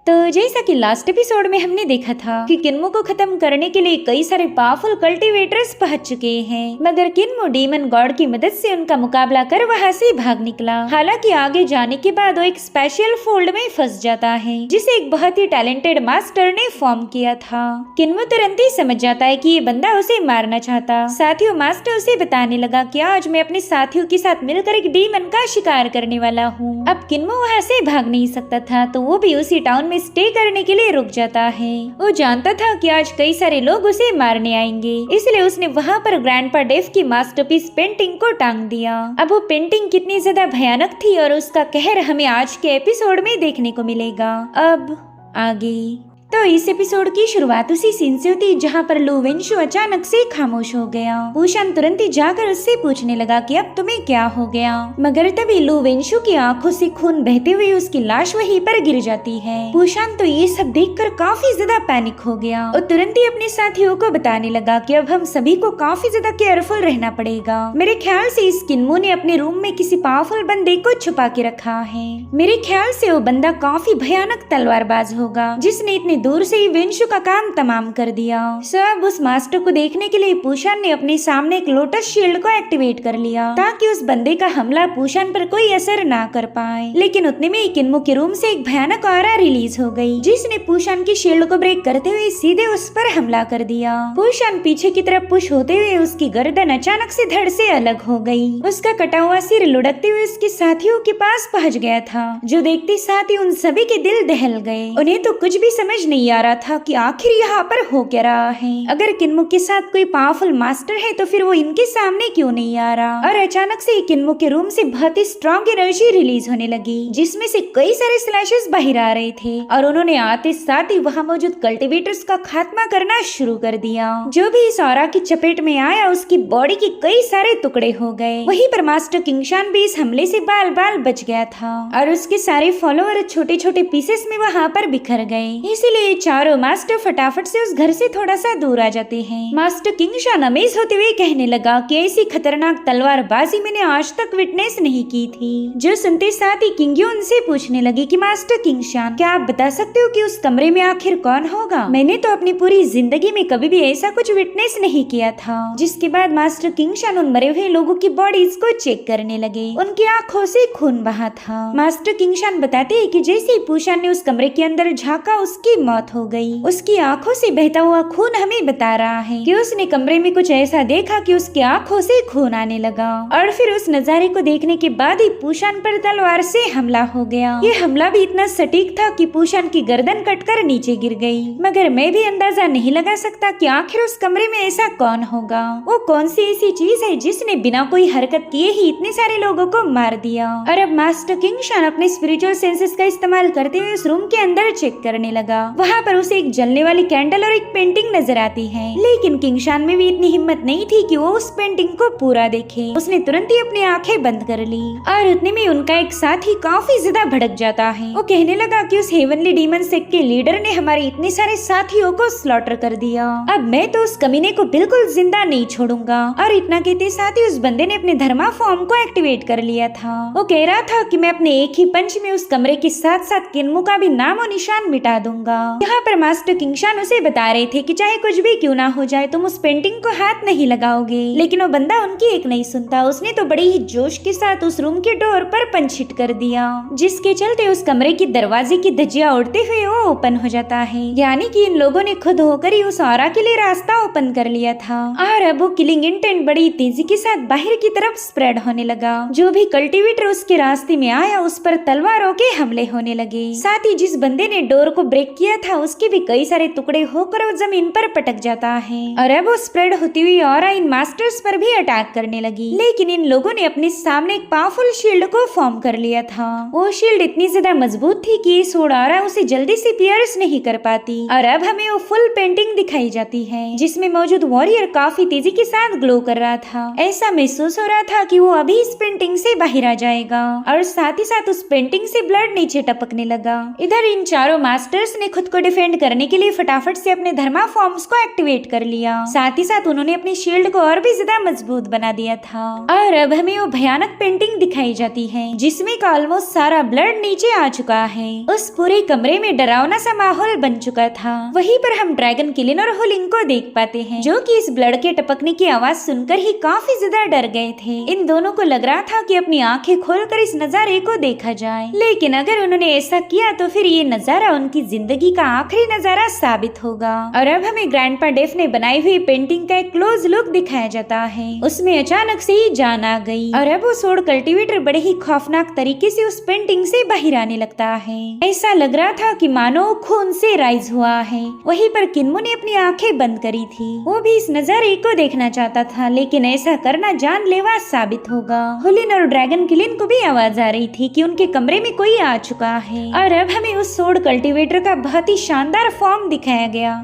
तो जैसा कि लास्ट एपिसोड में हमने देखा था कि किन्मो को खत्म करने के लिए कई सारे पावरफुल कल्टीवेटर्स पहुंच चुके हैं, मगर किन्मो डीमन गॉड की मदद से उनका मुकाबला कर वहां से भाग निकला। हालांकि आगे जाने के बाद वो एक स्पेशल फोल्ड में फंस जाता है जिसे एक बहुत ही टैलेंटेड मास्टर ने फॉर्म किया था। किन्मो तुरंत ही समझ जाता है कि ये बंदा उसे मारना चाहता। साथ ही वो मास्टर उसे बताने लगा कि आज मैं अपने साथियों के साथ मिलकर एक डीमन का शिकार करने वाला हूँ। अब किन्मो वहाँ से भाग नहीं सकता था, तो वो भी उसी टाउन में स्टे करने के लिए रुक जाता है। वो जानता था कि आज कई सारे लोग उसे मारने आएंगे, इसलिए उसने वहाँ पर ग्रैंडपा डेफ की मास्टरपीस पेंटिंग को टांग दिया। अब वो पेंटिंग कितनी ज्यादा भयानक थी और उसका कहर हमें आज के एपिसोड में देखने को मिलेगा। अब आगे तो इस एपिसोड की शुरुआत उसी सीन से होती जहाँ पर लू वेंशु अचानक से खामोश हो गया। पूशान तुरंत ही जाकर उससे पूछने लगा कि अब तुम्हें क्या हो गया, मगर तभी लू वेंशु की आंखों से खून बहते हुए उसकी लाश वहीं पर गिर जाती है। पूशान तो ये सब देखकर काफी ज्यादा पैनिक हो गया और तुरंत ही अपने साथियों को बताने लगा कि अब हम सभी को काफी ज्यादा केयरफुल रहना पड़ेगा। मेरे ख्याल से इस किन्मो ने अपने रूम में किसी पावरफुल बंदे को छुपा के रखा है। मेरे ख्याल से वो बंदा काफी भयानक तलवारबाज होगा जिसने इतने दूर से ही वेंशु का काम तमाम कर दिया। सब उस मास्टर को देखने के लिए पूशान ने अपने सामने एक लोटस शील्ड को एक्टिवेट कर लिया ताकि उस बंदे का हमला पूशान पर कोई असर ना कर पाए। लेकिन उतने में ही किन्मो के रूम से एक भयानक ऑरा रिलीज हो गई जिसने पूशान की शील्ड को ब्रेक करते हुए सीधे उस पर हमला कर दिया। पूशान पीछे की तरफ पुश होते हुए उसकी गर्दन अचानक से धड़ से अलग हो गई। उसका कटा हुआ सिर लुढ़कते हुए उसके साथियों के पास पहुंच गया था, जो देखते साथ ही उन सभी के दिल दहल गए। उन्हें तो कुछ भी समझ नहीं आ रहा था कि आखिर यहाँ पर हो क्या रहा है। अगर किन्मो के साथ कोई पावरफुल मास्टर है तो फिर वो इनके सामने क्यों नहीं आ रहा। और अचानक से किन्मो के रूम से बहुत ही स्ट्रॉन्ग एनर्जी रिलीज होने लगी जिसमें से कई सारे स्लैशेस बाहर आ रहे थे और उन्होंने आते साथ ही वहाँ मौजूद कल्टीवेटर्स का खात्मा करना शुरू कर दिया। जो भी इस ऑरा की चपेट में आया उसकी बॉडी के कई सारे टुकड़े हो गए। वहीं पर मास्टर किंगशान भी इस हमले से बाल बाल बच गया था और उसके सारे फॉलोअर छोटे छोटे पीसेस में वहाँ पर बिखर गए। इसीलिए चारों मास्टर फटाफट से उस घर से थोड़ा सा दूर आ जाते हैं। मास्टर किंगशान अमेज होते हुए कहने लगा कि ऐसी खतरनाक तलवारबाजी मैंने आज तक विटनेस नहीं की थी। जो सुनते साथ ही किंग्यो उनसे पूछने लगी कि मास्टर किंगशान, क्या आप बता सकते हो कि उस कमरे में आखिर कौन होगा? मैंने तो अपनी पूरी जिंदगी में कभी भी ऐसा कुछ विटनेस नहीं किया था। जिसके बाद मास्टर किंगशान उन मरे हुए लोगों की बॉडीज को चेक करने लगे। उनकी आंखों से खून बहा था। मास्टर किंगशान बताते हैं कि जैसे ही पूशान ने उस कमरे के अंदर झांका उसकी मौत हो गई। उसकी आंखों से बहता हुआ खून हमें बता रहा है कि उसने कमरे में कुछ ऐसा देखा कि उसकी आंखों से खून आने लगा और फिर उस नजारे को देखने के बाद ही पूशान पर तलवार से हमला हो गया। ये हमला भी इतना सटीक था कि पूशान की गर्दन कटकर नीचे गिर गई। मगर मैं भी अंदाजा नहीं लगा सकता कि आखिर उस कमरे में ऐसा कौन होगा। वो कौन सी ऐसी चीज है जिसने बिना कोई हरकत किए ही इतने सारे लोगों को मार दिया। और अब मास्टर किंगशान अपने स्पिरिचुअल सेंसेस का इस्तेमाल करते हुए उस रूम के अंदर चेक करने लगा। वहाँ पर उसे एक जलने वाली कैंडल और एक पेंटिंग नजर आती है, लेकिन किंगशान में भी इतनी हिम्मत नहीं थी कि वो उस पेंटिंग को पूरा देखे। उसने तुरंत ही अपनी आंखें बंद कर ली और उतने में उनका एक साथी काफी ज्यादा भड़क जाता है। वो कहने लगा कि उस हेवनली डीमन सेक्ट के लीडर ने हमारे इतने सारे साथियों को स्लॉटर कर दिया। अब मैं तो उस कमीने को बिल्कुल जिंदा नहीं छोड़ूंगा। और इतना कहते साथ ही उस बंदे ने अपने धर्मा फॉर्म को एक्टिवेट कर लिया था। वो कह रहा था कि मैं अपने एक ही पंच में उस कमरे के साथ साथ किन्मो का भी नाम और निशान मिटा दूंगा। यहाँ पर मास्टर किंगशान उसे बता रहे थे कि चाहे कुछ भी क्यों ना हो जाए तुम उस पेंटिंग को हाथ नहीं लगाओगे। लेकिन वो बंदा उनकी एक नहीं सुनता। उसने तो बड़े ही जोश के साथ उस रूम के डोर पर पंच हिट कर दिया, जिसके चलते उस कमरे की दरवाजे की धज्जियां उड़ते हुए वो ओपन हो जाता है। यानी कि इन लोगों ने खुद होकर ही उस ऑरा के लिए रास्ता ओपन कर लिया था और अब वो किलिंग इंटेंट बड़ी तेजी के साथ बाहर की तरफ स्प्रेड होने लगा। जो भी कल्टीवेटर उसके रास्ते में आया उस पर तलवारों के हमले होने लगे। साथ ही जिस बंदे ने डोर को ब्रेक किया था उसके भी कई सारे टुकड़े होकर वो जमीन पर पटक जाता है और अब वो स्प्रेड होती हुई ऑरा इन मास्टर्स पर भी अटैक करने लगी। लेकिन इन लोगों ने अपने सामने एक पावरफुल शील्ड को फॉर्म कर लिया था। वो शील्ड इतनी ज्यादा मजबूत थी कि ये सोड ऑरा उसे जल्दी से पियर्स नहीं कर पाती। और अब हमें वो फुल पेंटिंग दिखाई जाती है जिसमें मौजूद वॉरियर काफी तेजी के साथ ग्लो कर रहा था। ऐसा महसूस हो रहा था कि वो अभी इस पेंटिंग से बाहर आ जाएगा और साथ ही साथ उस पेंटिंग से ब्लड नीचे टपकने लगा। इधर इन चारों मास्टर्स ने खुद खुद को डिफेंड करने के लिए फटाफट से अपने धर्मा फॉर्म्स को एक्टिवेट कर लिया। साथ ही साथ उन्होंने अपनी शील्ड को और भी ज्यादा मजबूत बना दिया था। और अब हमें वो भयानक पेंटिंग दिखाई जाती है जिसमें का ऑलमोस्ट सारा ब्लड नीचे आ चुका है। उस पूरे कमरे में डरावना सा माहौल बन चुका था। वहीं पर हम ड्रैगन किलिन और हुलिंग को देख पाते हैं जो कि इस ब्लड के टपकने की आवाज सुनकर ही काफी ज्यादा डर गए थे। इन दोनों को लग रहा था कि अपनी आंखें खोलकर इस नजारे को देखा जाए, लेकिन अगर उन्होंने ऐसा किया तो फिर ये नजारा उनकी जिंदगी का आखिरी नजारा साबित होगा। और अब हमें ग्रैंडपा डेफ ने बनाई हुई पेंटिंग का एक क्लोज लुक दिखाया जाता है। उसमें अचानक से ही जान आ गई और अब वो सोड कल्टीवेटर बड़े ही खौफनाक तरीके से उस पेंटिंग से बाहर आने लगता है। ऐसा लग रहा था कि मानो खून से राइज हुआ है। वहीं पर किन्मो ने अपनी आंखें बंद करी थी। वो भी इस नजारे को देखना चाहता था, लेकिन ऐसा करना जानलेवा साबित होगा। हुलिन और ड्रैगन किलिन को भी आवाज आ रही थी कि उनके कमरे में कोई आ चुका है। और अब हमें उस सोड कल्टीवेटर का बहुत ही शानदार फॉर्म दिखाया गया।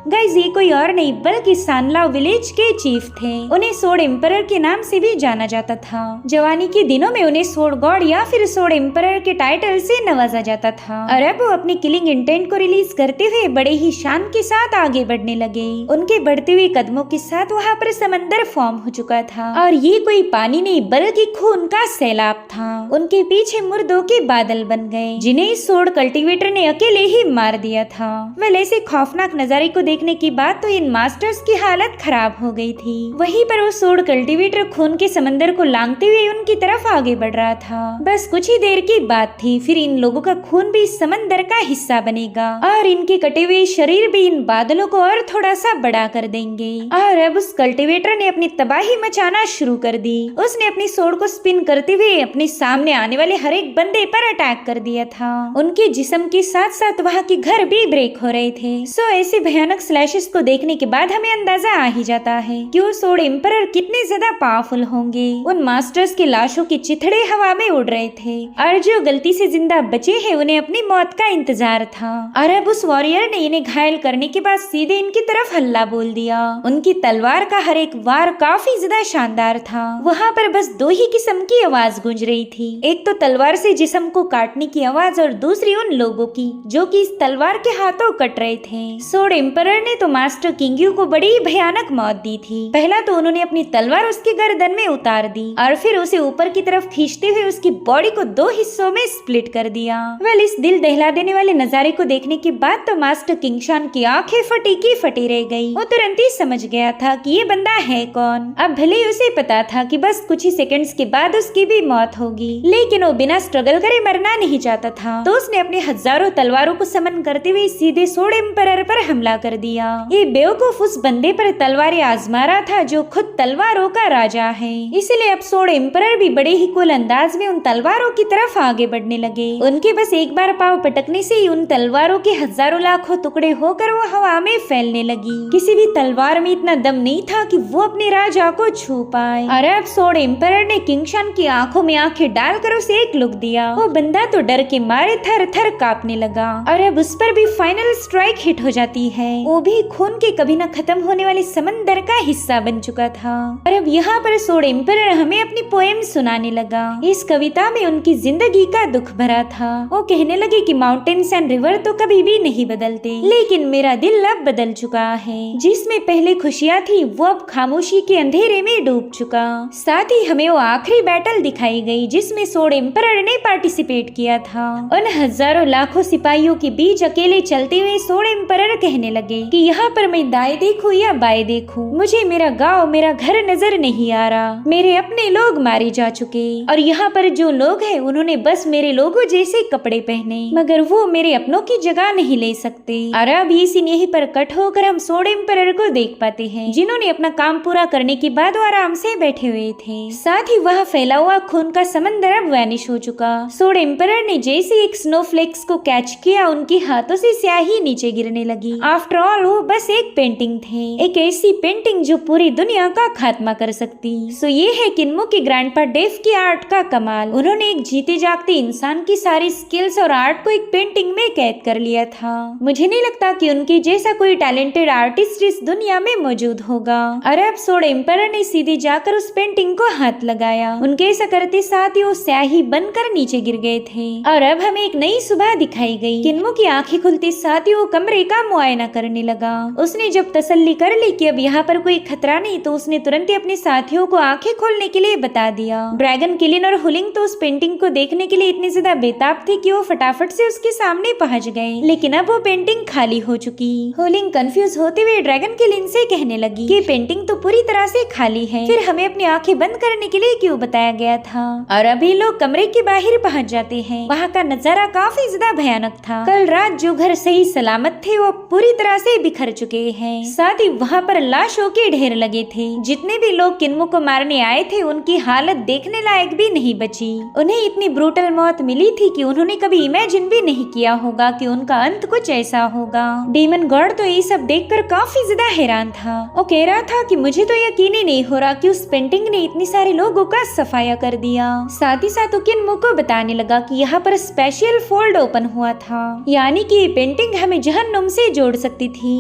गाइस, ये कोई और नहीं बल्कि सानलाओ विलेज के चीफ थे। उन्हें सोड एम्परर के नाम से भी जाना जाता था। जवानी के दिनों में उन्हें सोड गॉड या फिर सोड एम्परर के टाइटल से नवाजा जाता था। और अब वो अपने किलिंग इंटेंट को रिलीज करते हुए बड़े ही शान के साथ आगे बढ़ने लगे। उनके बढ़ते हुए कदमों के साथ वहाँ पर समंदर फॉर्म हो चुका था और ये कोई पानी नहीं बल्कि खून का सैलाब था। उनके पीछे मुर्दों के बादल बन गए जिन्हें इस सोड कल्टीवेटर ने अकेले ही मार दिया था। वेल, ऐसे खौफनाक नजारे को देखने के बाद तो इन मास्टर्स की हालत खराब हो गई थी। वहीं पर वो सोड कल्टीवेटर खून के समंदर को लांघते हुए उनकी तरफ आगे बढ़ रहा था। बस कुछ ही देर की बात थी, फिर इन लोगों का खून भी इस समंदर का हिस्सा बनेगा और इनके कटे हुए शरीर भी इन बादलों को और थोड़ा सा बड़ा कर देंगे। और अब उस कल्टीवेटर ने अपनी तबाही मचाना शुरू कर दी। उसने अपनी सोड को स्पिन करते हुए अपने सामने आने वाले हर एक बंदे पर अटैक कर दिया था। उनके जिस्म के साथ साथ वहाँ के घर भी ब्रेक हो रहे थे। सो ऐसे भयानक स्लैशेस को देखने के बाद हमें अंदाजा आ ही जाता है कि वो सोड एम्परर कितने ज्यादा पावरफुल होंगे। उन मास्टर्स की लाशों के चिथड़े हवा में उड़ रहे थे और जो गलती से जिंदा बचे हैं उन्हें अपनी मौत का इंतजार था। और अब उस वॉरियर ने इन्हें घायल करने के बाद सीधे इनकी तरफ हल्ला बोल दिया। उनकी तलवार का हर एक वार काफी ज्यादा शानदार था। वहाँ पर बस दो ही किस्म की आवाज गूंज रही थी, एक तो तलवार से जिस्म को काटने की आवाज और दूसरी उन लोगों की जो कि इस तलवार के हाथों कट रहे थे। सोड एम्परर ने तो मास्टर किंग्यू को बड़ी भयानक मौत दी थी। पहला तो उन्होंने अपनी तलवार उसके गर्दन में उतार दी और फिर उसे ऊपर की तरफ खींचते हुए उसकी बॉडी को दो हिस्सों में स्प्लिट कर दिया। वेल, इस दिल दहला देने वाले नजारे को देखने के बाद तो मास्टर किंगशान की आंखें फटी की फटी रह गई। वो तुरंत ही समझ गया था कि ये बंदा है कौन। अब भले ही उसे पता था कि बस कुछ ही सेकंड्स के बाद उसकी भी मौत होगी, लेकिन वो बिना स्ट्रगल करे मरना नहीं चाहता था। तो उसने अपने हजारों तलवारों को समन करते हुए सीधे सोड एम्परर पर हमला कर दिया। ये बेवकूफ उस बंदे पर तलवारें आजमा रहा था जो खुद तलवारों का राजा है। इसलिए अब सोड एम्परर भी बड़े ही कूल अंदाज में उन तलवारों की तरफ आगे बढ़ने लगे। उनके बस एक बार पांव पटकने से ही उन तलवारों के हजारों लाखों टुकड़े होकर वो हवा में फैलने लगी। किसी भी तलवार में इतना दम नहीं था कि वो अपने राजा को छू पाए। और अब सोड एम्परर ने किंगशान की आंखों में आंखें डालकर उसे एक लुक दिया। वो बंदा तो डर के मारे थर थर कांपने लगा। और अब उस पर भी फाइनल स्ट्राइक हिट हो जाती है। वो भी खून के कभी न खत्म होने वाले समंदर का हिस्सा बन चुका था। और अब यहाँ पर सोड एम्परर हमें अपनी पोएम सुनाने लगा। इस कविता में उनकी जिंदगी का दुख भरा था। वो कहने लगे कि माउंटेन्स एंड रिवर तो कभी भी नहीं बदलते, लेकिन मेरा दिल अब बदल चुका है। जिसमें पहले खुशियाँ थी वो अब खामोशी के अंधेरे में डूब चुका। साथ ही हमें वो आखिरी बैटल दिखाई गई जिसमें सोड एम्परर ने पार्टिसिपेट किया था। उन हजारों लाखों सिपाहियों के बीच अकेले चलते हुए सोड एम्परर कहने लगे कि यहाँ पर मैं दाएं देखूं या बाएं देखूं, मुझे मेरा गांव मेरा घर नजर नहीं आ रहा। मेरे अपने लोग मारे जा चुके और यहाँ पर जो लोग हैं उन्होंने बस मेरे लोगों जैसे कपड़े पहने, मगर वो मेरे अपनों की जगह नहीं ले सकते। और अब ये सीन यहीं पर कट होकर हम सोड एम्परर को देख पाते हैं जिन्होंने अपना काम पूरा करने के बाद वो आराम से बैठे हुए थे। साथ ही वह फैला हुआ खून का समंदर अब वैनिश हो चुका। सोड एम्परर ने जैसे एक स्नोफ्लेक्स को कैच किया, उनके हाथों से स्याही नीचे गिरने लगी। आफ्टर ऑल वो बस एक पेंटिंग थे, एक ऐसी पेंटिंग जो पूरी दुनिया का खात्मा कर सकती। सो ये है किन्मो के ग्रैंडपा डेव की आर्ट का कमाल। उन्होंने एक जीते जागते इंसान की सारी स्किल्स और आर्ट को एक पेंटिंग में कैद कर लिया था। मुझे नहीं लगता कि उनके जैसा कोई टैलेंटेड आर्टिस्ट इस दुनिया में मौजूद होगा। अरब सोड एम्पर ने सीधे जाकर उस पेंटिंग को हाथ लगाया। उनके ऐसा करते साथ ही वो स्याही बनकर नीचे गिर गए थे और अब हमें एक नई सुबह दिखाई गई। किन्मो की आंखें खुलते साथ ही वो कमरे का मुआयना करने लगा। उसने जब तसल्ली कर ली कि अब यहाँ पर कोई खतरा नहीं, तो उसने तुरंत ही अपने साथियों को आंखें खोलने के लिए बता दिया। ड्रैगन किलिन और हुलिंग तो उस पेंटिंग को देखने के लिए इतने ज्यादा बेताब थे कि वो फटाफट से उसके सामने पहुंच गए, लेकिन अब वो पेंटिंग खाली हो चुकी। हुलिंग कंफ्यूज होते हुए ड्रैगन किलिन से कहने लगी कि पेंटिंग तो पूरी तरह से खाली है, फिर हमें अपनी आंखें बंद करने के लिए क्यों बताया गया था। और अभी लोग कमरे के बाहर पहुंच जाते हैं। वहाँ का नजारा काफी ज्यादा भयानक था। कल रात जो घर सही सलामत थे वो पूरी तरह से बिखर चुके हैं। साथ ही वहाँ पर लाशों के ढेर लगे थे। जितने भी लोग किन्मो को मारने आए थे उनकी हालत देखने लायक भी नहीं बची। उन्हें इतनी ब्रूटल मौत मिली थी कि उन्होंने कभी इमेजिन भी नहीं किया होगा कि उनका अंत कुछ ऐसा होगा। डीमन गॉड तो ये सब देखकर काफी ज्यादा हैरान था। वो कह रहा था कि मुझे तो यकीन ही नहीं हो रहा कि उस पेंटिंग ने इतने सारे लोगों का सफाया कर दिया। साथ ही साथ वो किन्मो को बताने लगा कि यहाँ पर स्पेशल फोल्ड ओपन हुआ था, यानी कि ये पेंटिंग हमें जहन्नुम से जोड़ सकती थी।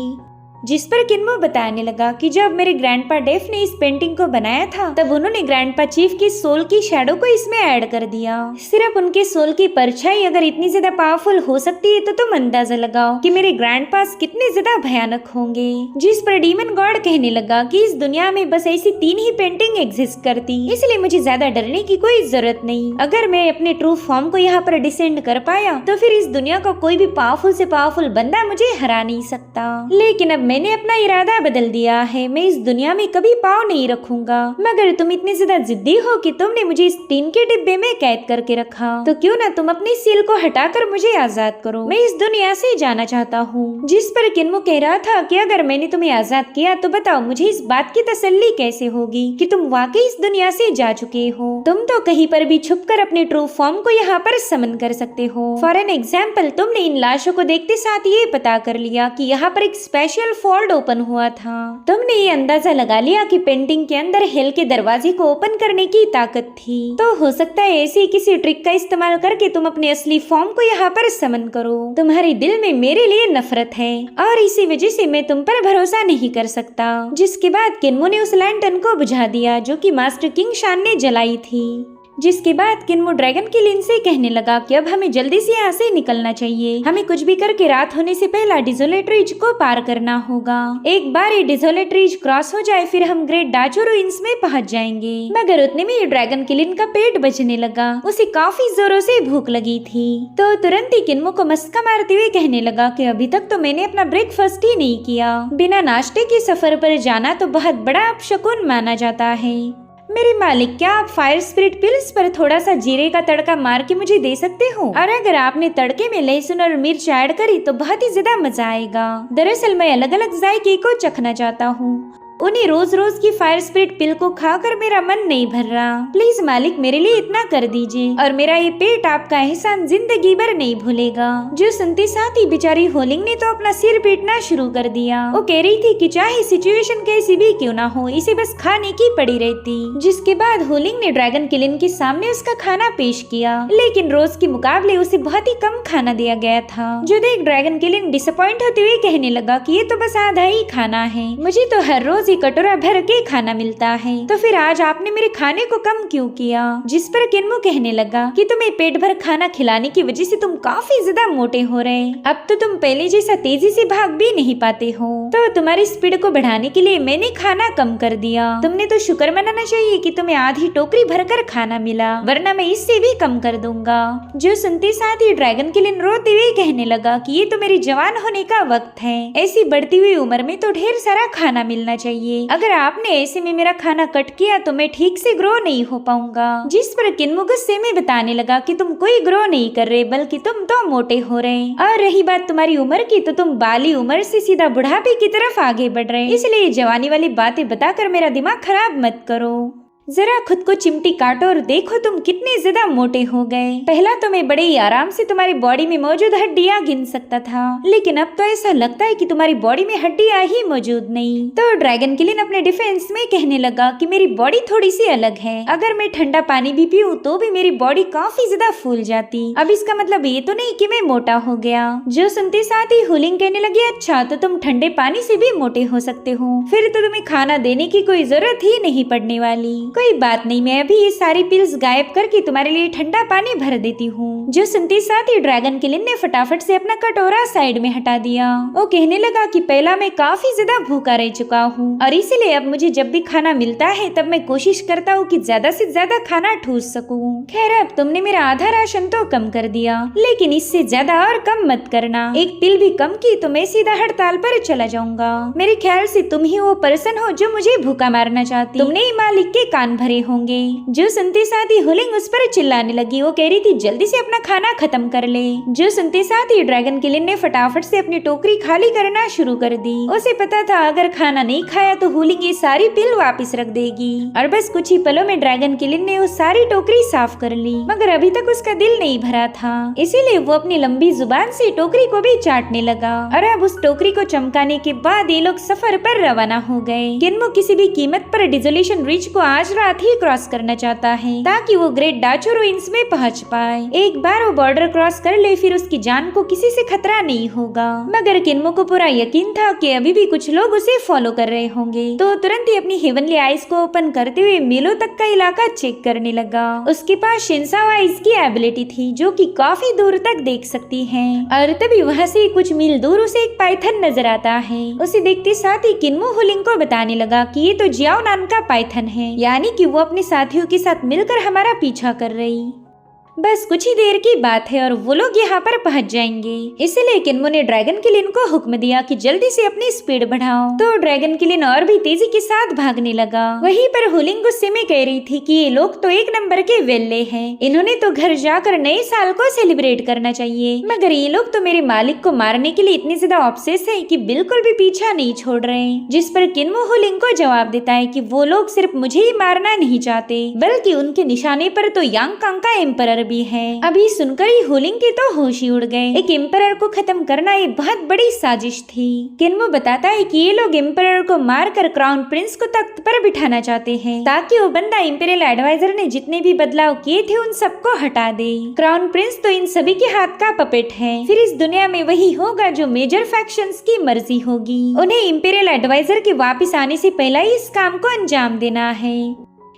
जिस पर किन्मो बताने लगा कि जब मेरे ग्रैंडपा डेफ ने इस पेंटिंग को बनाया था तब उन्होंने ग्रैंडपा चीफ की सोल की शैडो को इसमें ऐड कर दिया। सिर्फ उनके सोल की परछाई अगर इतनी ज्यादा पावरफुल हो सकती है तो तुम अंदाजा लगाओ कि मेरे ग्रैंडपास कितने ज्यादा भयानक होंगे। जिस पर डीमन गॉड कहने लगा कि इस दुनिया में बस ऐसी 3 ही पेंटिंग एग्जिस्ट करती, इसलिए मुझे ज्यादा डरने की कोई जरूरत नहीं। अगर मैं अपने ट्रू फॉर्म को यहाँ पर डिसेंड कर पाया तो फिर इस दुनिया का कोई भी पावरफुल से पावरफुल बंदा मुझे हरा नहीं सकता। लेकिन अब मैंने अपना इरादा बदल दिया है। मैं इस दुनिया में कभी पाँव नहीं रखूंगा। मगर तुम इतने ज्यादा जिद्दी हो कि तुमने मुझे इस टीन के डिब्बे में कैद करके रखा, तो क्यों ना तुम अपनी सील को हटाकर मुझे आजाद करो। मैं इस दुनिया से जाना चाहता हूँ। जिस पर किन्मो कह रहा था कि अगर मैंने तुम्हें आजाद किया तो बताओ मुझे इस बात की तसल्ली कैसे होगी कि तुम वाकई इस दुनिया से जा चुके हो। तुम तो कहीं पर भी छुपकर अपने ट्रू फॉर्म को यहाँ पर समन कर सकते हो। फॉर एन एग्जाम्पल, तुमने इन लाशों को देखते साथ ये पता कर लिया कि यहाँ पर एक स्पेशल फोल्ड ओपन हुआ था। तुमने ये अंदाजा लगा लिया कि पेंटिंग के अंदर हेल के दरवाजे को ओपन करने की ताकत थी। तो हो सकता है ऐसी किसी ट्रिक का इस्तेमाल करके तुम अपने असली फॉर्म को यहाँ पर समन करो। तुम्हारे दिल में मेरे लिए नफरत है और इसी वजह से मैं तुम पर भरोसा नहीं कर सकता। जिसके बाद किन्मो ने उस लैंटर्न को बुझा दिया जो कि मास्टर किंग शान ने जलाई थी। जिसके बाद किन्मो ड्रैगन किलिन से कहने लगा कि अब हमें जल्दी से यहाँ से निकलना चाहिए। हमें कुछ भी करके रात होने से पहले डिसोलेट रिज को पार करना होगा। एक बार ये डिसोलेट रिज क्रॉस हो जाए फिर हम ग्रेट डाचो रुइंस में पहुंच जाएंगे। मगर उतने में ये ड्रैगन किलिन का पेट बजने लगा। उसे काफी जोरों से भूख लगी थी, तो तुरंत ही किन्मो को मस्का मारते हुए कहने लगा कि अभी तक तो मैंने अपना ब्रेकफास्ट ही नहीं किया। बिना नाश्ते के सफर पर जाना तो बहुत बड़ा अपशकुन माना जाता है। मेरे मालिक, क्या आप फायर स्पिरिट पिल्स पर थोड़ा सा जीरे का तड़का मार के मुझे दे सकते हो? और अगर आपने तड़के में लहसुन और मिर्च ऐड करी तो बहुत ही ज्यादा मजा आएगा। दरअसल मैं अलग अलग जायके को चखना चाहता हूँ। उन्हें रोज रोज की फायर स्पिरिट पिल को खाकर मेरा मन नहीं भर रहा। प्लीज मालिक, मेरे लिए इतना कर दीजिए और मेरा ये पेट आपका एहसान जिंदगी भर नहीं भूलेगा। जो सुनते साथ ही बेचारी होलिंग ने तो अपना सिर पीटना शुरू कर दिया। वो कह रही थी कि चाहे सिचुएशन कैसी भी क्यों ना हो, इसे बस खाने की पड़ी रहती। जिसके बाद होलिंग ने ड्रैगन किलिन के सामने उसका खाना पेश किया, लेकिन रोज के मुकाबले उसे बहुत ही कम खाना दिया गया था। जो देख ड्रैगन किलिन डिसअपॉइंट होते हुए कहने लगा कि ये तो बस आधा ही खाना है, मुझे तो हर रोज कटोरा भर के खाना मिलता है, तो फिर आज आपने मेरे खाने को कम क्यों किया? जिस पर किन्मो कहने लगा कि तुम्हें पेट भर खाना खिलाने की वजह से तुम काफी ज्यादा मोटे हो रहे, अब तो तुम पहले जैसा तेजी से भाग भी नहीं पाते हो। तो तुम्हारी स्पीड को बढ़ाने के लिए मैंने खाना कम कर दिया। तुमने तो शुक्र मनाना चाहिए कि तुम्हें आधी टोकरी भरकर खाना मिला, वरना मैं इससे भी कम कर दूंगा। जो सुनते साथ ही ड्रैगन किलिन रोते हुए कहने लगा कि ये तो मेरे जवान होने का वक्त है। ऐसी बढ़ती हुई उम्र में तो ढेर सारा खाना मिलना चाहिए। अगर आपने ऐसे में मेरा खाना कट किया तो मैं ठीक से ग्रो नहीं हो पाऊंगा। जिस पर किन्मो गुस्से में बताने लगा कि तुम कोई ग्रो नहीं कर रहे, बल्कि तुम तो मोटे हो रहे। और रही बात तुम्हारी उम्र की, तो तुम बाली उम्र से सीधा बुढ़ापे की तरफ आगे बढ़ रहे, इसलिए जवानी वाली बातें बताकर मेरा दिमाग खराब मत करो। जरा खुद को चिमटी काटो और देखो तुम कितने ज्यादा मोटे हो गए। पहला तो मैं बड़े ही आराम से तुम्हारी बॉडी में मौजूद हड्डियां गिन सकता था, लेकिन अब तो ऐसा लगता है कि तुम्हारी बॉडी में हड्डियां ही मौजूद नहीं। तो ड्रैगन किलिन अपने डिफेंस में कहने लगा कि मेरी बॉडी थोड़ी सी अलग है। अगर मैं ठंडा पानी भी पीऊं तो भी मेरी बॉडी काफी ज्यादा फूल जाती। अब इसका मतलब ये तो नहीं कि मैं मोटा हो गया। जो सुनते साथ ही हुलिंग कहने लगी, अच्छा तो तुम ठंडे पानी से भी मोटे हो सकते हो, फिर तो तुम्हें खाना देने की कोई जरूरत ही नहीं पड़ने वाली। कोई बात नहीं, मैं अभी ये सारी पिल्स गायब करके तुम्हारे लिए ठंडा पानी भर देती हूँ। जो सुनते साथ ही ड्रैगन किलिन ने फटाफट से अपना कटोरा साइड में हटा दिया। वो कहने लगा कि पहला मैं काफी ज्यादा भूखा रह चुका हूँ और इसीलिए अब मुझे जब भी खाना मिलता है तब मैं कोशिश करता हूँ कि ज्यादा से ज्यादा खाना ठूस सकूँ। खैर अब तुमने मेरा आधा राशन तो कम कर दिया, लेकिन इससे ज्यादा और कम मत करना। एक पिल भी कम की तो मैं सीधा हड़ताल पर चला जाऊंगा। मेरे ख्याल से तुम ही वो पर्सन हो जो मुझे भूखा मारना चाहती। तुमने ही मालिक के कान भरे होंगे। जो सुनते साथ ही हुलिंग उस पर चिल्लाने लगी। वो कह रही थी जल्दी से अपना खाना खत्म कर ले। जो सुनते साथ ही ड्रैगन किलिन ने फटाफट से अपनी टोकरी खाली करना शुरू कर दी। उसे पता था अगर खाना नहीं खाया तो हुलिंग ये सारी पिल वापस रख देगी। और बस कुछ ही पलों में ड्रैगन किलिन ने वो सारी टोकरी साफ कर ली, मगर अभी तक उसका दिल नहीं भरा था, इसीलिए वो अपनी लंबी जुबान से टोकरी को भी चाटने लगा। और अब उस टोकरी को चमकाने के बाद ये लोग सफर पर रवाना हो गए। किन्मो किसी भी कीमत पर डिसोल्यूशन रिज को आज रात ही क्रॉस करना चाहता है ताकि वो ग्रेट डाचो रुइंस में पहुंच पाए। एक बार वो बॉर्डर क्रॉस कर ले फिर उसकी जान को किसी से खतरा नहीं होगा। मगर किन्मो को पूरा यकीन था कि अभी भी कुछ लोग उसे फॉलो कर रहे होंगे, तो तुरंत ही अपनी हेवनली आइज को ओपन करते हुए मीलों तक का इलाका चेक करने लगा। उसके पास शिनसाओ आइज की एबिलिटी थी जो कि काफी दूर तक देख सकती है। और तभी वहाँ से कुछ मील दूर उसे एक पाइथन नजर आता है। उसे देखते साथ ही किन्मो हुलिंग को बताने लगा कि ये तो जियाओ नाम का पाइथन है, यानी कि वो अपने साथियों के साथ मिलकर हमारा पीछा कर रही। बस कुछ ही देर की बात है और वो लोग यहाँ पर पहुँच जाएंगे। इसलिए किन्मो ने ड्रैगन किलिन को हुक्म दिया कि जल्दी से अपनी स्पीड बढ़ाओ। तो ड्रैगन किलिन और भी तेजी के साथ भागने लगा। वहीं पर हुलिंग गुस्से में कह रही थी कि ये लोग तो एक नंबर के वेल्ले हैं, इन्होंने तो घर जाकर नए साल को सेलिब्रेट करना चाहिए, मगर ये लोग तो मेरे मालिक को मारने के लिए इतने ज्यादा ऑब्सेस है कि बिल्कुल भी पीछा नहीं छोड़ रहे। जिस पर किन्मो हुलिंग को जवाब देता है कि वो लोग सिर्फ मुझे ही मारना नहीं चाहते, बल्कि उनके निशाने पर तो यांग कांग का एम्परर भी है। अभी सुनकर ही हुलिंग के तो होश ही उड़ गए। एक एम्परर को खत्म करना एक बहुत बड़ी साजिश थी। किन्मो बताता है कि ये लोग एम्परर को मारकर क्राउन प्रिंस को तख्त पर बिठाना चाहते हैं ताकि वो बंदा इंपीरियल एडवाइजर ने जितने भी बदलाव किए थे उन सबको हटा दे। क्राउन प्रिंस तो इन सभी के हाथ का पपेट है, फिर इस दुनिया में वही होगा जो मेजर फैक्शंस की मर्जी होगी। उन्हें इंपीरियल एडवाइजर के वापिस आने से पहले ही इस काम को अंजाम देना है।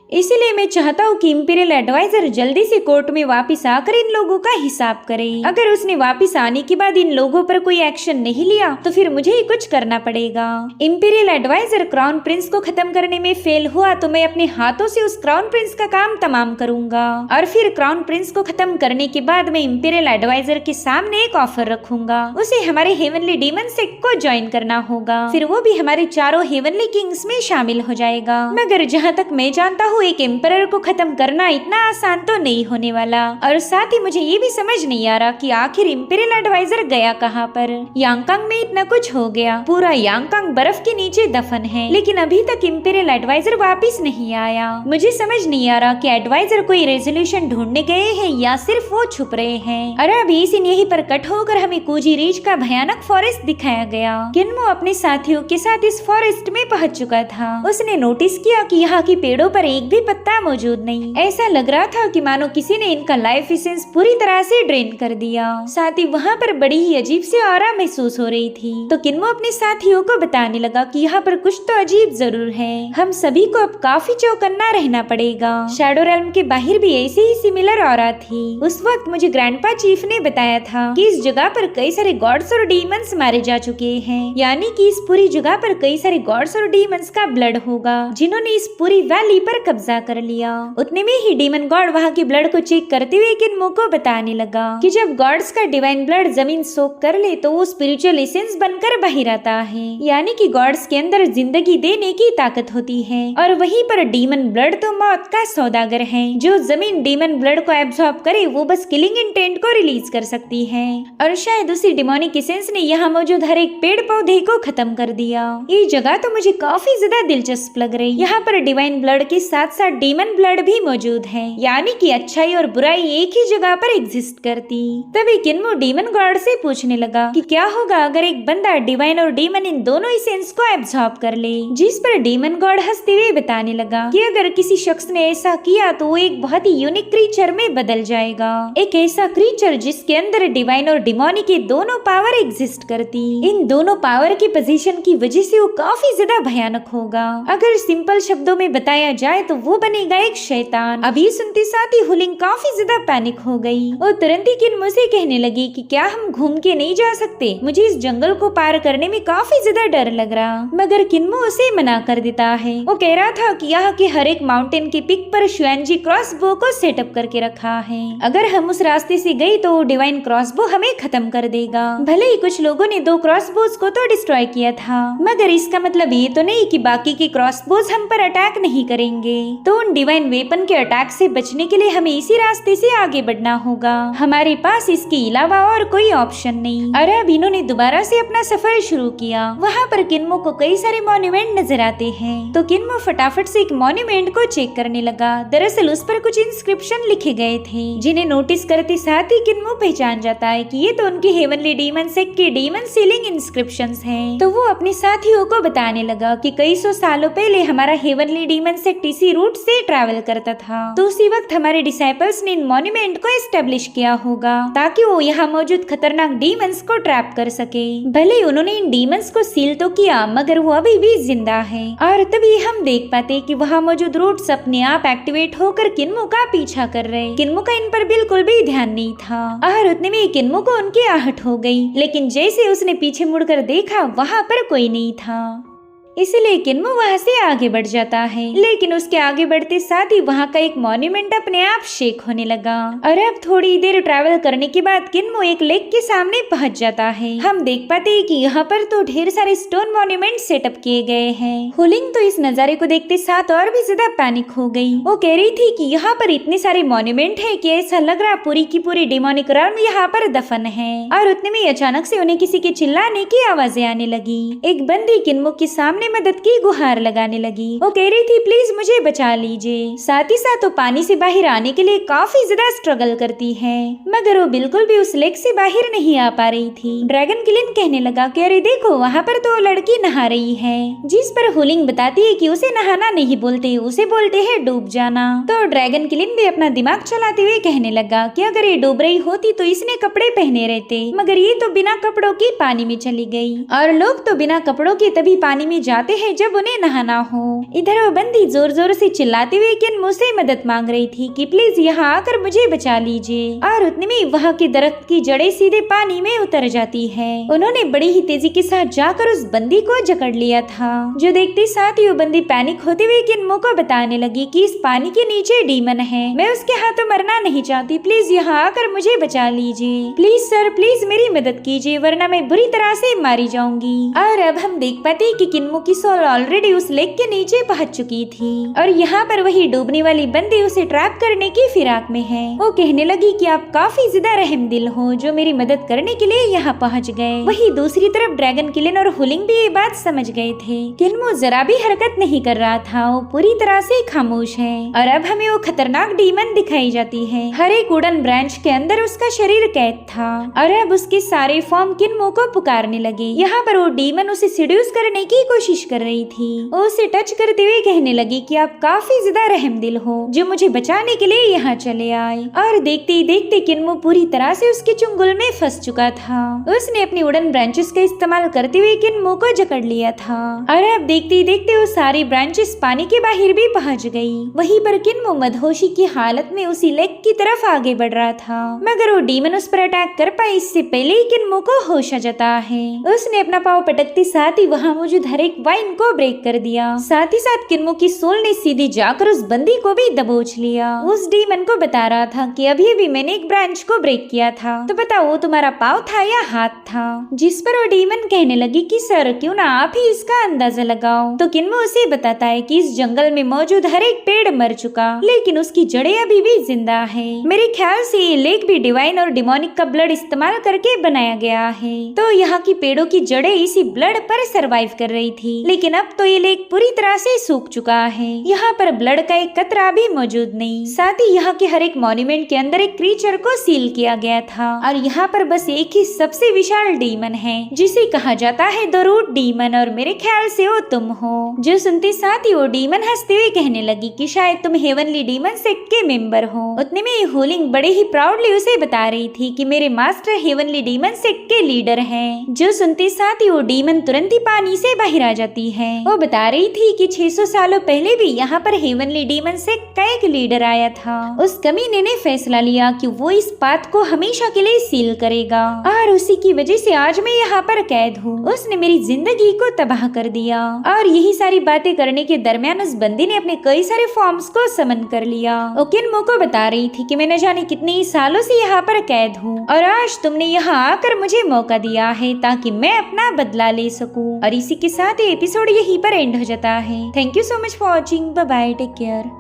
इसीलिए मैं चाहता हूँ कि इंपीरियल एडवाइजर जल्दी से कोर्ट में वापस आकर इन लोगों का हिसाब करे। अगर उसने वापस आने के बाद इन लोगों पर कोई एक्शन नहीं लिया तो फिर मुझे ही कुछ करना पड़ेगा। इंपीरियल एडवाइजर क्राउन प्रिंस को खत्म करने में फेल हुआ तो मैं अपने हाथों से उस क्राउन प्रिंस का काम तमाम करूंगा, और फिर क्राउन प्रिंस को खत्म करने के बाद मैं इंपीरियल एडवाइजर के सामने एक ऑफर रखूंगा। उसे हमारे हेवनली डीमन सेक्ट को ज्वाइन करना होगा, फिर वो भी हमारे चारों हेवनली किंग्स में शामिल हो जाएगा। मगर जहाँ तक मैं जानता हूँ एक एम्परर को खत्म करना इतना आसान तो नहीं होने वाला। और साथ ही मुझे ये भी समझ नहीं आ रहा कि आखिर इंपीरियल एडवाइजर गया कहाँ पर। यांगकांग में इतना कुछ हो गया, पूरा यांगकांग बर्फ के नीचे दफन है, लेकिन अभी तक इंपीरियल एडवाइजर वापिस नहीं आया। मुझे समझ नहीं आ रहा कि एडवाइजर कोई रेजोल्यूशन ढूंढने गए हैं या सिर्फ वो छुप रहे हैं। और अभी सीन यहीं पर कट होकर हमें कोजी रीच का भयानक फॉरेस्ट दिखाया गया। किन्मो अपने साथियों के साथ इस फॉरेस्ट में पहुंच चुका था। उसने नोटिस किया कि यहाँ की पेड़ों पर एक भी पत्ता मौजूद नहीं। ऐसा लग रहा था कि मानो किसी ने इनका लाइफ एसेंस पूरी तरह से ड्रेन कर दिया। साथ ही वहाँ पर बड़ी ही अजीब सी ऑरा महसूस हो रही थी। तो किन्मो अपने साथियों को बताने लगा कि यहाँ पर कुछ तो अजीब जरूर है, हम सभी को अब काफी चौकन्ना रहना पड़ेगा। शैडो रेल्म के बाहर भी ऐसी ही सिमिलर ऑरा थी। उस वक्त मुझे ग्रैंडपा चीफ ने बताया था कि इस जगह पर कई सारे गॉड्स और डीमंस मारे जा चुके हैं, यानी कि इस पूरी जगह पर कई सारे गॉड्स और डीमंस का ब्लड होगा जिन्होंने इस पूरी वैली पर कब्जा कर लिया। उतने में ही डीमन गॉड वहाँ के ब्लड को चेक करते हुए किन्मो को बताने लगा कि जब गॉड्स का डिवाइन ब्लड जमीन सोख कर ले तो वो स्पिरिचुअल एसेंस बनकर बाहर आता है, यानी कि गॉड्स के अंदर जिंदगी देने की ताकत होती है। और वहीं पर डीमन ब्लड तो मौत का सौदागर है। जो जमीन डीमन ब्लड को एब्सॉर्ब करे वो बस किलिंग इंटेंट को रिलीज कर सकती है। और शायद उसी डिमोनिक एसेंस ने यहाँ मौजूद हर एक पेड़ पौधे को खत्म कर दिया। ये जगह तो मुझे काफी ज्यादा दिलचस्प लग रही। यहाँ पर डिवाइन ब्लड के साथ साथ डीमन ब्लड भी मौजूद है, यानी कि अच्छाई और बुराई एक ही जगह पर एग्जिस्ट करती। तभी किन्मो डीमन गॉड से पूछने लगा कि क्या होगा अगर एक बंदा डिवाइन और डीमन इन दोनों एसेंस को एब्जॉर्ब कर ले। जिस पर डीमन गॉड हंसते हुए बताने लगा कि अगर किसी शख्स ने ऐसा किया तो वो एक बहुत ही यूनिक क्रीचर में बदल जाएगा, एक ऐसा क्रीचर जिसके अंदर डिवाइन और डिमोनिक के दोनों पावर एग्जिस्ट करती। इन दोनों पावर की पोजीशन की वजह से वो काफी ज्यादा भयानक होगा। अगर सिंपल शब्दों में बताया जाए तो वो बनेगा एक शैतान। अभी सुनते साथ ही हुलिंग काफी ज्यादा पैनिक हो गई। वो तुरंत ही किन्मो से कहने लगी कि क्या हम घूम के नहीं जा सकते, मुझे इस जंगल को पार करने में काफी ज्यादा डर लग रहा। मगर किन्मो उसे मना कर देता है। वो कह रहा था कि यहाँ के हर एक माउंटेन के पिक पर शुएनजी क्रॉसबो को सेटअप करके रखा है। अगर हम उस रास्ते से गए तो डिवाइन क्रॉसबो हमें खत्म कर देगा। भले ही कुछ लोगों ने 2 क्रॉसबोज को तो डिस्ट्रॉय किया था, मगर इसका मतलब ये तो नहीं कि बाकी के क्रॉसबोज हम पर अटैक नहीं करेंगे। तो उन डिवाइन वेपन के अटैक से बचने के लिए हमें इसी रास्ते से आगे बढ़ना होगा। हमारे पास इसके अलावा और कोई ऑप्शन नहीं। और अब इन्होंने दोबारा से अपना सफर शुरू किया। वहाँ पर किन्मो को कई सारे मॉन्यूमेंट नजर आते हैं, तो किन्मो फटाफट से एक मॉन्यूमेंट को चेक करने लगा। दरअसल उस पर कुछ इंस्क्रिप्शन लिखे गए थे, जिन्हें नोटिस करते साथ ही किन्मो पहचान जाता है कि ये तो उनके हेवनली डीमन सेक्ट के डीमन सीलिंग इंस्क्रिप्शंस हैं। तो वो अपने साथियों को बताने लगा कि कई सौ सालों पहले हमारा हेवनली डीमन सेक्ट इसी रूट से ट्रैवल करता था। तो उसी वक्त हमारे डिसाइपल्स ने इन मॉन्यूमेंट को एस्टेब्लिश किया होगा ताकि वो यहाँ मौजूद खतरनाक डीमंस को ट्रैप कर सके। भले उन्होंने इन डीमंस को सील तो किया, मगर वो अभी भी जिंदा है। और तभी हम देख पाते कि वहाँ मौजूद रूट्स अपने आप एक्टिवेट होकर किन्मो का पीछा कर रहे। किन्मो का इन पर बिल्कुल भी ध्यान नहीं था और उतने में किन्मो को उनकी आहट हो गई। लेकिन जैसे उसने पीछे मुड़कर देखा, वहाँ पर कोई नहीं था, इसलिए किन्मो वहाँ से आगे बढ़ जाता है। लेकिन उसके आगे बढ़ते साथ ही वहाँ का एक मॉन्यूमेंट अपने आप शेक होने लगा। और अब थोड़ी देर ट्रैवल करने के बाद किन्मो एक लेक के सामने पहुँच जाता है। हम देख पाते हैं कि यहाँ पर तो ढेर सारे स्टोन मॉन्यूमेंट सेटअप किए गए हैं। हुलिंग तो इस नजारे को देखते साथ और भी ज्यादा पैनिक हो गई। वो कह रही थी कि यहाँ पर इतने सारे मॉन्यूमेंट है कि ऐसा लग रहा पूरी की पूरी डिमोनिक realm यहाँ पर दफन है। और उतने में अचानक से उन्हें किसी के चिल्लाने की आवाजें आने लगी। एक बंदी किन्मो के सामने मदद की गुहार लगाने लगी। वो कह रही थी प्लीज मुझे बचा लीजिए। साथ ही साथ वो पानी से बाहर आने के लिए काफी ज्यादा स्ट्रगल करती है, मगर वो बिल्कुल भी उस लेक से बाहर नहीं आ पा रही थी। ड्रैगन किलिन कहने लगा कि अरे देखो वहाँ पर तो लड़की नहा रही है, जिस पर हुलिंग बताती है कि उसे नहाना नहीं बोलते, उसे बोलते हैं डूब जाना। तो ड्रैगन किलिन भी अपना दिमाग चलाते हुए कहने लगा कि अगर ये डूब रही होती तो इसने कपड़े पहने रहते, मगर ये तो बिना कपड़ों की पानी में चली गई। और लोग तो बिना कपड़ों के तभी पानी में जाते हैं जब उन्हें नहाना हो। इधर वो बंदी जोर जोर से चिल्लाते हुए किन्मो से मदद मांग रही थी कि प्लीज यहाँ आकर मुझे बचा लीजिए। और उतने में वहाँ के दरख्त की जड़ें सीधे पानी में उतर जाती है। उन्होंने बड़ी ही तेजी के साथ जाकर उस बंदी को जकड़ लिया था, जो देखते साथ ही वो बंदी पैनिक होते हुए किन्मो को बताने लगी कि इस पानी के नीचे डीमन है, मैं उसके हाथों मरना नहीं चाहती, प्लीज यहाँ आकर मुझे बचा लीजिए। प्लीज सर प्लीज मेरी मदद कीजिए, वरना मैं बुरी तरह से मारी जाऊंगी। और अब हम देख पाते कि किन्मो की सोल ऑलरेडी उस लेक के नीचे पहुंच चुकी थी और यहाँ पर वही डूबने वाली बंदी उसे ट्रैप करने की फिराक में है। वो कहने लगी कि आप काफी ज्यादा रहमदिल हो जो मेरी मदद करने के लिए यहाँ पहुँच गए। वही दूसरी तरफ ड्रैगन किलिन और हुलिंग भी ये बात समझ गए थे। किन्मो जरा भी हरकत नहीं कर रहा था, वो पूरी तरह से खामोश है। और अब हमें वो खतरनाक डीमन दिखाई जाती है। हर एक वुडन ब्रांच के अंदर उसका शरीर कैद था और अब उसके सारे फॉर्म किन्मो को पुकारने लगे। यहाँ पर वो डीमन उसे सिड्यूस करने की कोशिश कर रही थी। वो उसे टच करते हुए कहने लगी कि आप काफी ज्यादा रहमदिल हो जो मुझे बचाने के लिए यहाँ चले आए। और देखते ही देखते किन्मो पूरी तरह से उसके चुंगल में फंस चुका था। उसने अपनी वुडन ब्रांचेस का इस्तेमाल करते हुए किन्मो को जकड़ लिया था और अब देखते ही देखते वो सारी ब्रांचेस पानी के बाहर भी पहुँच गई। वहीं पर किन्मो मदहोशी की हालत में उसी लेक की तरफ आगे बढ़ रहा था, मगर वो डीमन उस पर अटैक कर पाए इससे पहले ही किन्मो को होश आ जाता है। उसने अपना पाँव पटकते साथ ही वहाँ मौजूद हर एक एक वाइन को ब्रेक कर दिया। साथ ही साथ किन्मो की सोल ने सीधे जाकर उस बंदी को भी दबोच लिया। उस डीमन को बता रहा था कि अभी भी मैंने एक ब्रांच को ब्रेक किया था, तो बताओ वो तुम्हारा पाँव था या हाथ था। जिस पर वो डीमन कहने लगी कि सर क्यों ना आप ही इसका अंदाजा लगाओ। तो किन्मो उसे बताता है कि इस जंगल में मौजूद हर एक पेड़ मर चुका, लेकिन उसकी जड़ें अभी भी जिंदा है। मेरे ख्याल से ये लेक भी डिवाइन और डिमोनिक का ब्लड इस्तेमाल करके बनाया गया है। तो यहाँ की पेड़ों की जड़ें इसी ब्लड पर सरवाइव कर रही थी, लेकिन अब तो ये लेक पूरी तरह से सूख चुका है। यहाँ पर ब्लड का एक कतरा भी मौजूद नहीं। साथ ही यहाँ के हर एक मॉन्यूमेंट के अंदर एक क्रीचर को सील किया गया था और यहाँ पर बस एक ही सबसे विशाल डीमन है जिसे कहा जाता है द रूट डीमन, और मेरे ख्याल से वो तुम हो। जो सुनते साथ ही वो डीमन हंसते हुए कहने लगी कि शायद तुम हेवनली डीमन सेक्ट के मेंबर हो। उतने में होलिंग बड़े ही प्राउडली उसे बता रही थी कि मेरे मास्टर हेवनली डीमन सेक्ट के लीडर हैं। जो सुनते साथ ही वो डीमन तुरंत ही पानी से बाहर आ जाती है। वो बता रही थी कि 600 सालों पहले भी यहाँ पर हेवनली डीमन सेक्ट का एक लीडर आया था। उस कमीने ने फैसला लिया कि वो इस पाथ को हमेशा के लिए सील करेगा और उसी की वजह से आज मैं यहाँ पर कैद हूँ। उसने मेरी जिंदगी को तबाह कर दिया। और यही सारी बातें करने के दरमियान उस बंदी ने अपने कई सारे फॉर्म्स को समन कर लिया। वो किन्मो को बता रही थी कि मैं न जाने कितने सालों से यहाँ पर कैद हूँ और आज तुमने यहाँ आकर मुझे मौका दिया है ताकि मैं अपना बदला ले सकूं। और इसी के साथ ये एपिसोड यहीं पर एंड हो जाता है। Thank you so much for watching. Bye bye, take care.